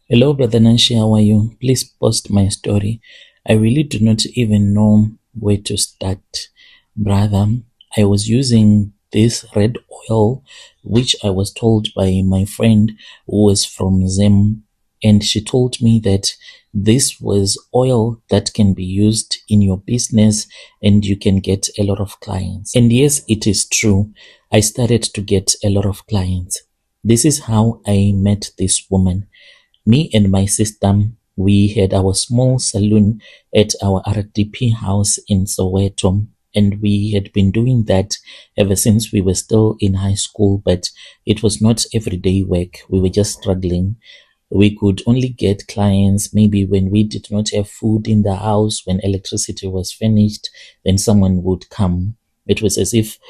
Hello, Brother Nanshi, how are you? Please post my story. I really do not even know where to start, brother. I was using this red oil, which I was told by my friend who was from Zim, and she told me that this was oil that can be used in your business and you can get a lot of clients. And yes, it is true. I started to get a lot of clients. This is how I met this woman. Me and my sister, we had our small saloon at our RDP house in Soweto, and we had been doing that ever since we were still in high school, but it was not everyday work. We were just struggling. We could only get clients maybe when we did not have food in the house, when electricity was finished, then someone would come. It was as if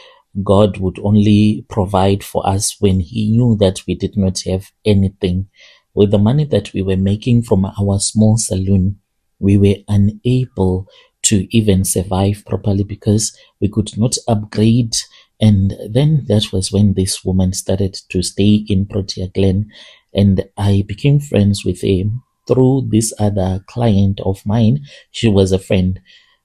God would only provide for us when He knew that we did not have anything. With the money that we were making from our small saloon, we were unable to even survive properly because we could not upgrade. And then that was when this woman started to stay in Protea Glen, and I became friends with her through this other client of mine. She was a friend,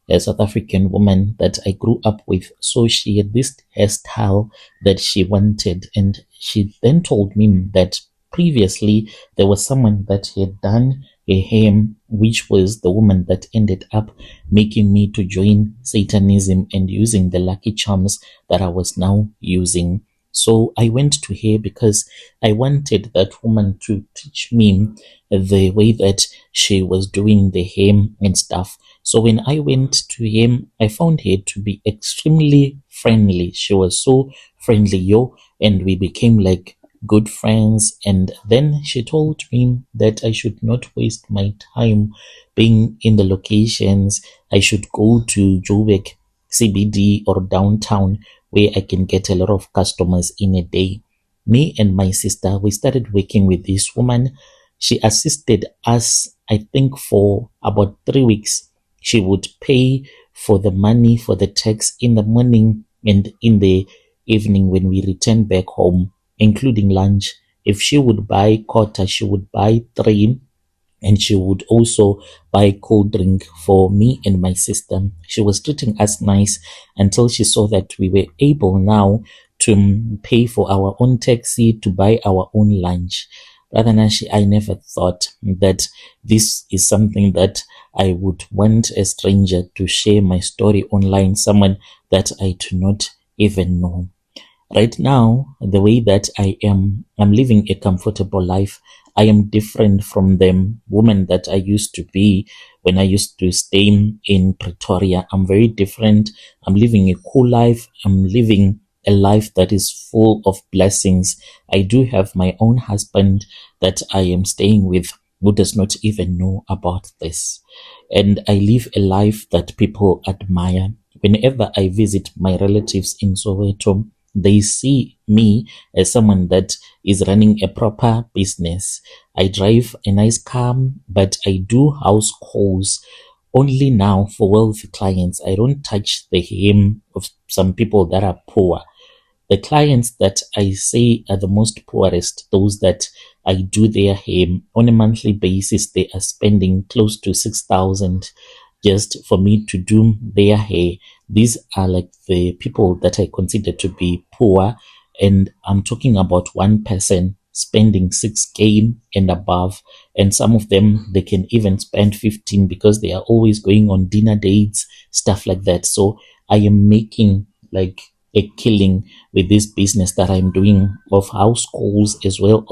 a South African woman that I grew up with. So she had this hairstyle that she wanted, and she then told me that previously there was someone that had done a hair, which was the woman that ended up making me to join Satanism and using the lucky charms that I was now using. So I went to her because I wanted that woman to teach me the way that she was doing the hair and stuff. So when I went to him, I found her to be extremely friendly. She was so friendly, and we became like good friends. And then she told me that I should not waste my time being in the locations. I should go to Joburg CBD or downtown where I can get a lot of customers in a day. Me and my sister, we started working with this woman. She assisted us, I think, for about 3 weeks. She would pay for the money for the tax in the morning and in the evening when we returned back home, including lunch. If she would buy quarter, she would buy three, and she would also buy cold drink for me and my sister. She was treating us nice until she saw that we were able now to pay for our own taxi, to buy our own lunch. Rather than I never thought that this is something that I would want a stranger to share my story online, someone that I do not even know. Right now, the way that I'm living a comfortable life. I am different from the woman that I used to be when I used to stay in Pretoria. I'm very different. I'm living a cool life. I'm living a life that is full of blessings. I do have my own husband that I am staying with who does not even know about this. And I live a life that people admire. Whenever I visit my relatives in Soweto, they see me as someone that is running a proper business. I drive a nice car, but I do house calls only now for wealthy clients. I don't touch the hem of some people that are poor. The clients that I say are the most poorest, those that I do their hair on a monthly basis, they are spending close to 6,000 just for me to do their hair. These are like the people that I consider to be poor, and I'm talking about one person spending 6K and above, and some of them they can even spend 15 because they are always going on dinner dates, stuff like that. So I am making like a killing with this business that I'm doing of house calls as well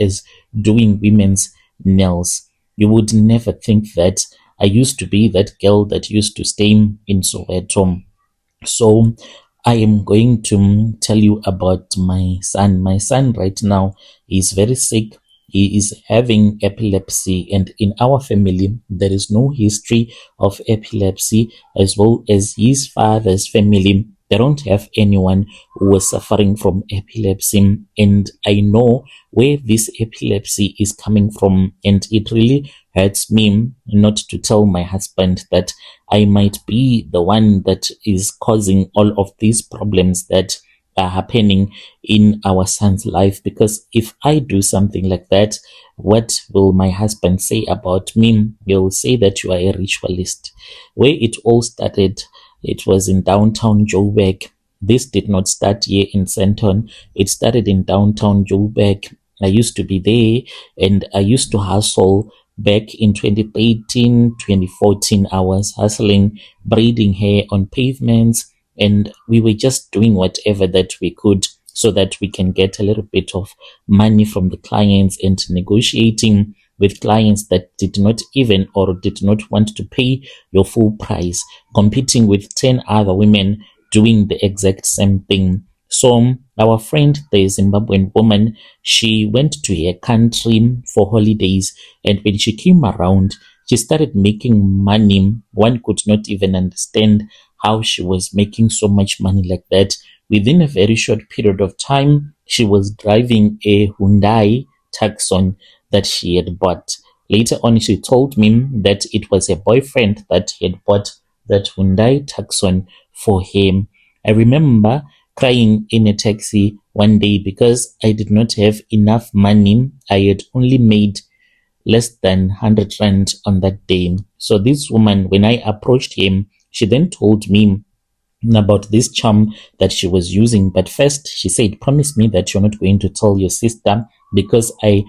as doing women's nails. You would never think that I used to be that girl that used to stay in Soweto. So I am going to tell you about my son. My son right now is very sick. He is having epilepsy, and in our family, there is no history of epilepsy, as well as his father's family. They don't have anyone who was suffering from epilepsy, and I know where this epilepsy is coming from, and it really hurts me not to tell my husband that I might be the one that is causing all of these problems that happening in our son's life. Because if I do something like that, what will my husband say about me? He'll say that you are a ritualist. Where it all started, it was in downtown Joburg. This did not start here in Senton. It started in downtown Joburg. I used to be there and I used to hustle back in 2013, 2014. I was hustling, braiding hair on pavements, and we were just doing whatever that we could so that we can get a little bit of money from the clients, and negotiating with clients that did not even or did not want to pay your full price, competing with 10 other women doing the exact same thing. So our friend, the Zimbabwean woman, she went to her country for holidays, and when she came around, she started making money. One could not even understand how she was making so much money like that. Within a very short period of time, she was driving a Hyundai Tucson that she had bought. Later on, she told me that it was her boyfriend that had bought that Hyundai Tucson for him. I remember crying in a taxi one day because I did not have enough money. I had only made less than 100 rand on that day. So this woman, when I approached him, she then told me about this charm that she was using. But first, she said, promise me that you're not going to tell your sister, because I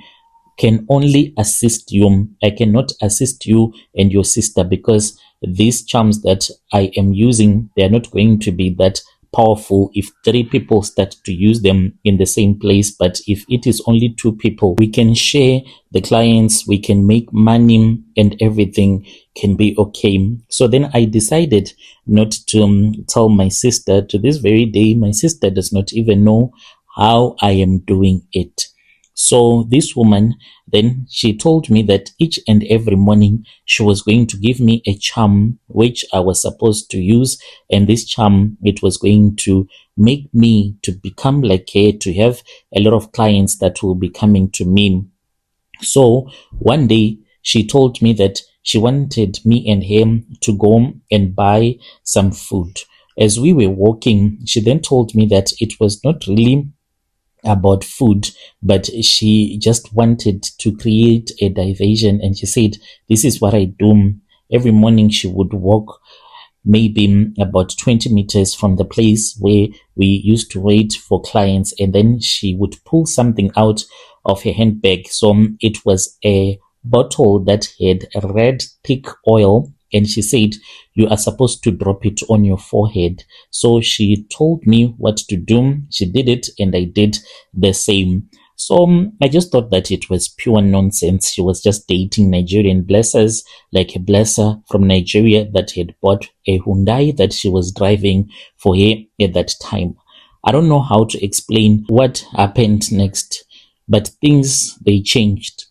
can only assist you. I cannot assist you and your sister, because these charms that I am using, they are not going to be that powerful if 3 people start to use them in the same place. But if it is only 2 people, we can share the clients, we can make money, and everything can be okay. So then I decided not to tell my sister. To this very day, my sister does not even know how I am doing it. So this woman, then she told me that each and every morning she was going to give me a charm which I was supposed to use, and this charm, it was going to make me to become like her, to have a lot of clients that will be coming to me. So one day she told me that she wanted me and him to go and buy some food. As we were walking, she then told me that it was not really about food, but she just wanted to create a diversion. And she said, this is what I do. Every morning she would walk maybe about 20 meters from the place where we used to wait for clients, and then she would pull something out of her handbag. So it was a bottle that had a red thick oil, and she said, you are supposed to drop it on your forehead. So she told me what to do. She did it, and I did the same. So I just thought that it was pure nonsense. She was just dating Nigerian blessers, like a blesser from Nigeria that had bought a Hyundai that she was driving for her at that time. I don't know how to explain what happened next, but things, they changed.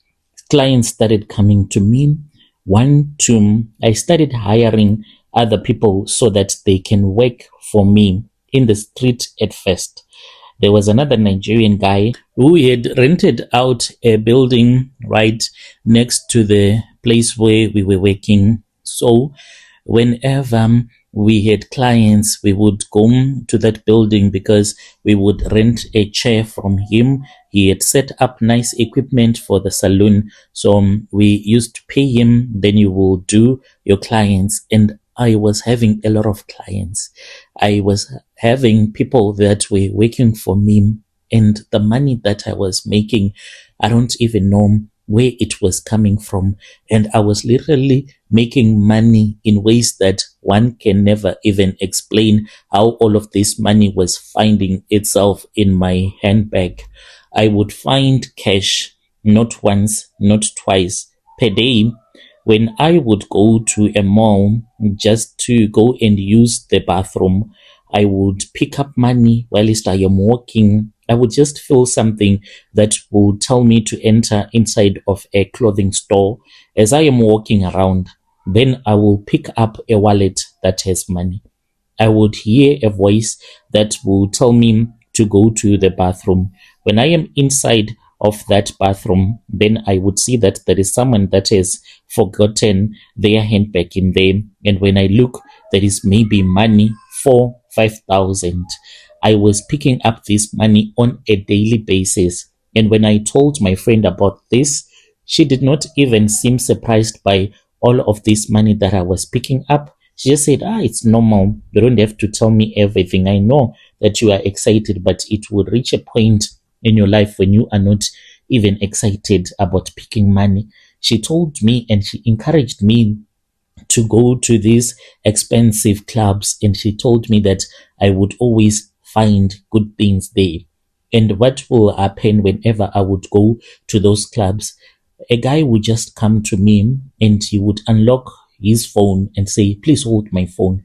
Clients started coming to me. One, two, I started hiring other people so that they can work for me in the street at first. There was another Nigerian guy who had rented out a building right next to the place where we were working. So whenever we had clients, we would go to that building because we would rent a chair from him. He had set up nice equipment for the salon. So we used to pay him, then you will do your clients. And I was having a lot of clients. I was having people that were working for me, and the money that I was making, I don't even know where it was coming from. And I was literally making money in ways that one can never even explain how all of this money was finding itself in my handbag. I would find cash not once, not twice per day. When I would go to a mall just to go and use the bathroom, I would pick up money whilst I am walking. I would just feel something that would tell me to enter inside of a clothing store. As I am walking around, then I will pick up a wallet that has money. I would hear a voice that will tell me to go to the bathroom. When I am inside of that bathroom, then I would see that there is someone that has forgotten their handbag in there. And when I look, there is maybe money for 5,000. I was picking up this money on a daily basis. And when I told my friend about this, she did not even seem surprised by all of this money that I was picking up. She just said, it's normal. You don't have to tell me everything. I know that you are excited, but it will reach a point in your life when you are not even excited about picking money. She told me and she encouraged me to go to these expensive clubs, and she told me that I would always find good things there. And what will happen whenever I would go to those clubs? A guy would just come to me and he would unlock his phone and say, please hold my phone.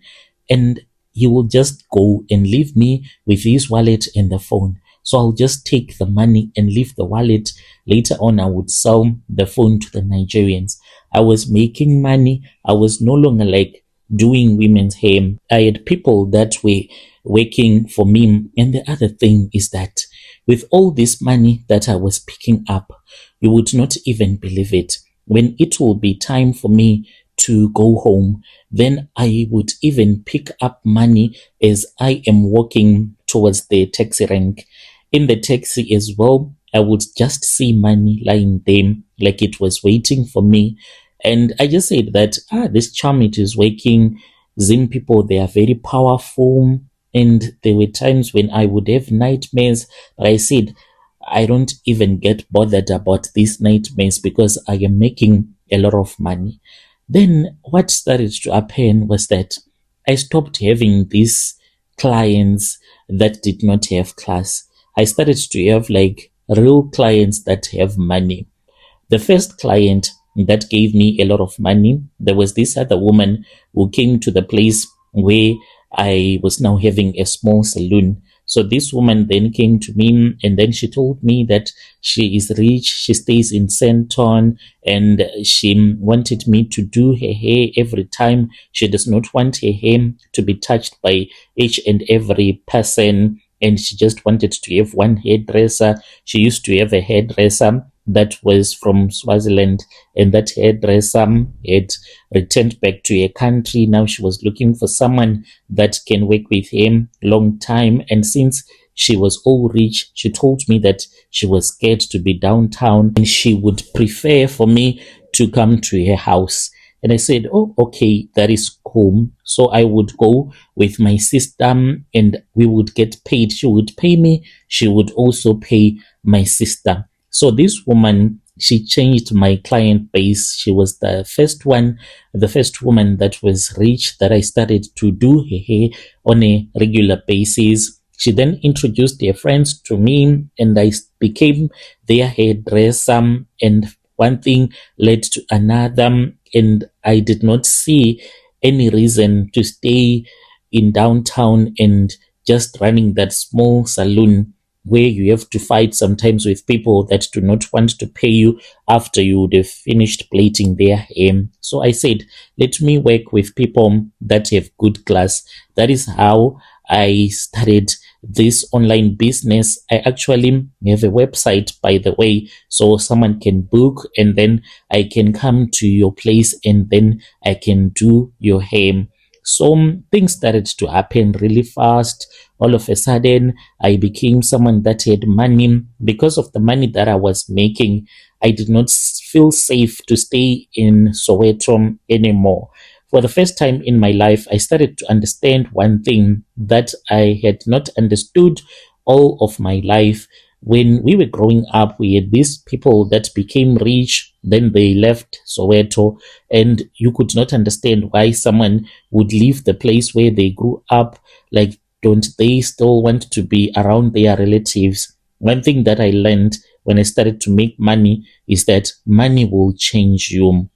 And he will just go and leave me with his wallet and the phone. So I'll just take the money and leave the wallet. Later on, I would sell the phone to the Nigerians. I was making money. I was no longer like doing women's hair. I had people that were working for me. And the other thing is that with all this money that I was picking up, you would not even believe it. When it will be time for me to go home, then I would even pick up money as I am walking towards the taxi rank. In the taxi as well, I would just see money lying there like it was waiting for me. And I just said that, this charm, it is working. Zim people, they are very powerful. And there were times when I would have nightmares, but I said, I don't even get bothered about these nightmares because I am making a lot of money. Then what started to happen was that I stopped having these clients that did not have class. I started to have like real clients that have money. The first client that gave me a lot of money, there was this other woman who came to the place where I was now having a small salon. So this woman then came to me and then she told me that she is rich, she stays in Santon, and she wanted me to do her hair every time. She does not want her hair to be touched by each and every person, and she just wanted to have one hairdresser. She used to have a hairdresser that was from Swaziland, and that hairdresser had returned back to her country. Now she was looking for someone that can work with him long time. And since she was all rich, she told me that she was scared to be downtown and she would prefer for me to come to her house. And I said, oh, okay, that is cool. So I would go with my sister and we would get paid. She would pay me. She would also pay my sister. So this woman, she changed my client base. She was the first woman that was rich that I started to do her hair on a regular basis. She then introduced her friends to me and I became their hairdresser, and one thing led to another, and I did not see any reason to stay in downtown and just running that small salon where you have to fight sometimes with people that do not want to pay you after you would have finished plaiting their hair. So I said, let me work with people that have good class. That is how I started this online business. I actually have a website, by the way, so someone can book and then I can come to your place and then I can do your hair. So things started to happen really fast. All of a sudden, I became someone that had money. Because of the money that I was making, I did not feel safe to stay in Soweto anymore. For the first time in my life, I started to understand one thing that I had not understood all of my life. When we were growing up, we had these people that became rich, then they left Soweto, and you could not understand why someone would leave the place where they grew up. Like, don't they still want to be around their relatives? One thing that I learned when I started to make money is that money will change you.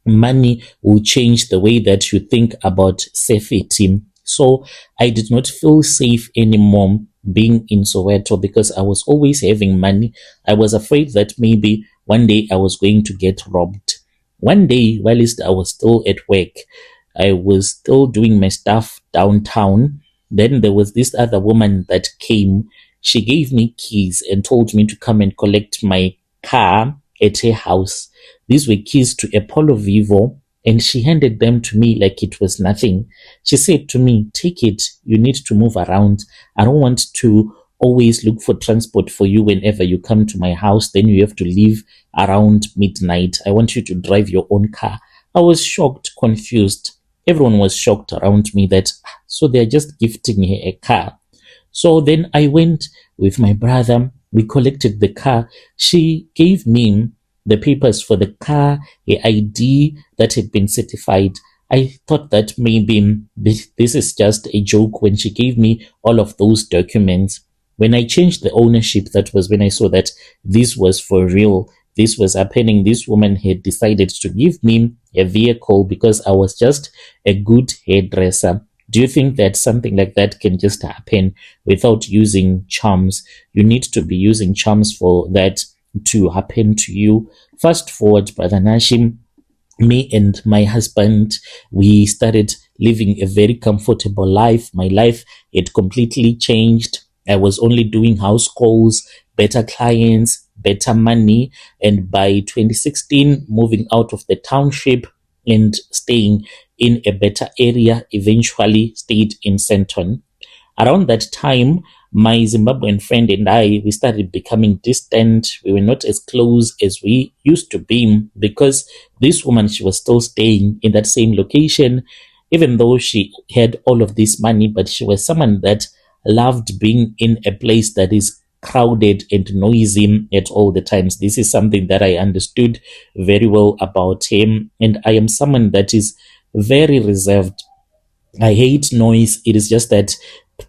Money will change the way that you think about safety. So I did not feel safe anymore being in Soweto because I was always having money. I was afraid that maybe one day I was going to get robbed. One day, while I was still at work, I was still doing my stuff downtown. Then there was this other woman that came. She gave me keys and told me to come and collect my car at her house. These were keys to a Polo Vivo and she handed them to me like it was nothing. She said to me, take it, you need to move around. I don't want to always look for transport for you whenever you come to my house. Then you have to leave around midnight. I want you to drive your own car. I was shocked, confused. Everyone was shocked around me that, so they're just gifting her a car. So then I went with my brother. We collected the car. She gave me the papers for the car, a ID that had been certified. I thought that maybe this is just a joke when she gave me all of those documents. When I changed the ownership, that was when I saw that this was for real. This was happening. This woman had decided to give me a vehicle because I was just a good hairdresser. Do you think that something like that can just happen without using charms? You need to be using charms for that to happen to you. Fast forward, Brother Nashim, me and my husband, we started living a very comfortable life. My life had completely changed. I was only doing house calls, better clients, better money. And by 2016, moving out of the township and staying in a better area, eventually stayed in Senton. Around that time, my Zimbabwean friend and I, we started becoming distant. We were not as close as we used to be because this woman, she was still staying in that same location, even though she had all of this money, but she was someone that loved being in a place that is crowded and noisy at all the times. This is something that I understood very well about him. And I am someone that is very reserved. I hate noise. It is just that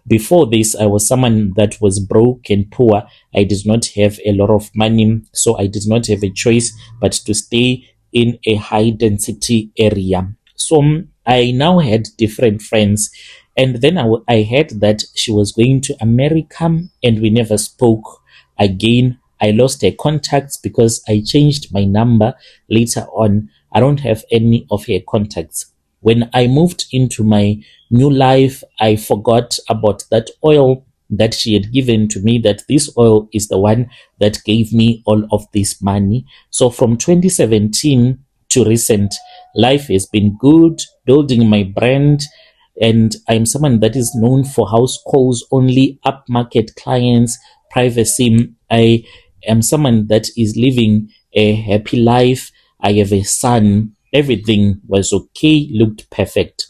before this, I was someone that was broke and poor. I did not have a lot of money, so I did not have a choice but to stay in a high density area. So I now had different friends. And then I heard that she was going to America and we never spoke again. I lost her contacts because I changed my number later on. I don't have any of her contacts. When I moved into my new life, I forgot about that oil that she had given to me, that this oil is the one that gave me all of this money. So from 2017 to recent, life has been good, building my brand. And I'm someone that is known for house calls, only upmarket clients, privacy. I am someone that is living a happy life. I have a son. Everything was okay, looked perfect.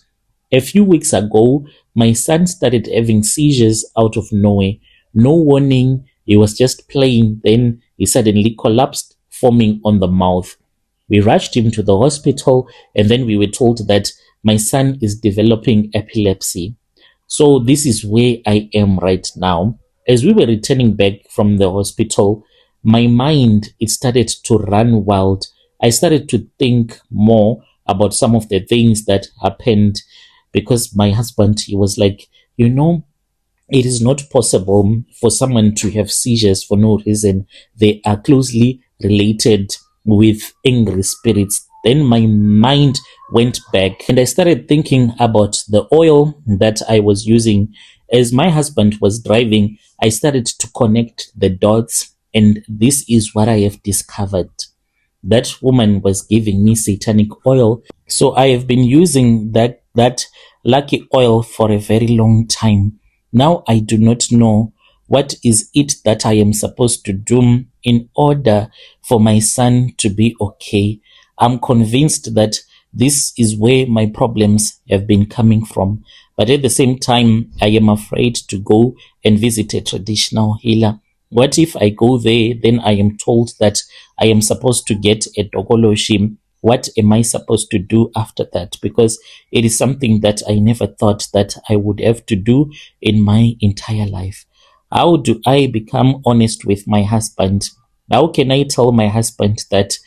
A few weeks ago, my son started having seizures out of nowhere. No warning. He was just playing. Then he suddenly collapsed, foaming on the mouth. We rushed him to the hospital, and then we were told that my son is developing epilepsy. So this is where I am right now. As we were returning back from the hospital, my mind, it started to run wild. I started to think more about some of the things that happened because my husband, he was like, it is not possible for someone to have seizures for no reason. They are closely related with angry spirits. Then my mind went back and I started thinking about the oil that I was using. As my husband was driving, I started to connect the dots, and this is what I have discovered. That woman was giving me satanic oil. So I have been using that lucky oil for a very long time. Now I do not know what is it that I am supposed to do in order for my son to be okay. I'm convinced that this is where my problems have been coming from. But at the same time, I am afraid to go and visit a traditional healer. What if I go there, then I am told that I am supposed to get a dogoloshim? What am I supposed to do after that? Because it is something that I never thought that I would have to do in my entire life. How do I become honest with my husband? How can I tell my husband that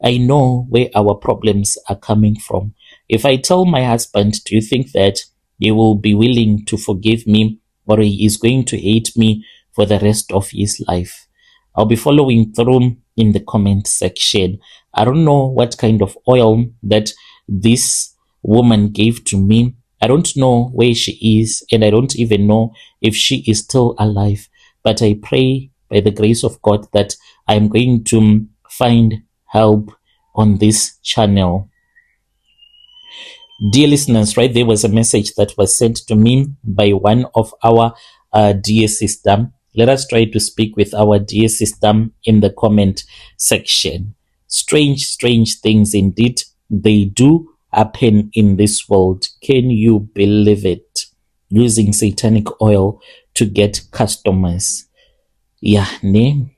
I know where our problems are coming from? If I tell my husband, do you think that he will be willing to forgive me, or he is going to hate me for the rest of his life? I'll be following through in the comment section. I don't know what kind of oil that this woman gave to me. I don't know where she is, and I don't even know if she is still alive. But I pray by the grace of God that I'm going to find help on this channel. Dear listeners, right there was a message that was sent to me by one of our dear sister. Let us try to speak with our dear sister in the comment section. Strange, strange things indeed. They do happen in this world. Can you believe it? Using satanic oil to get customers. Yeah, ne?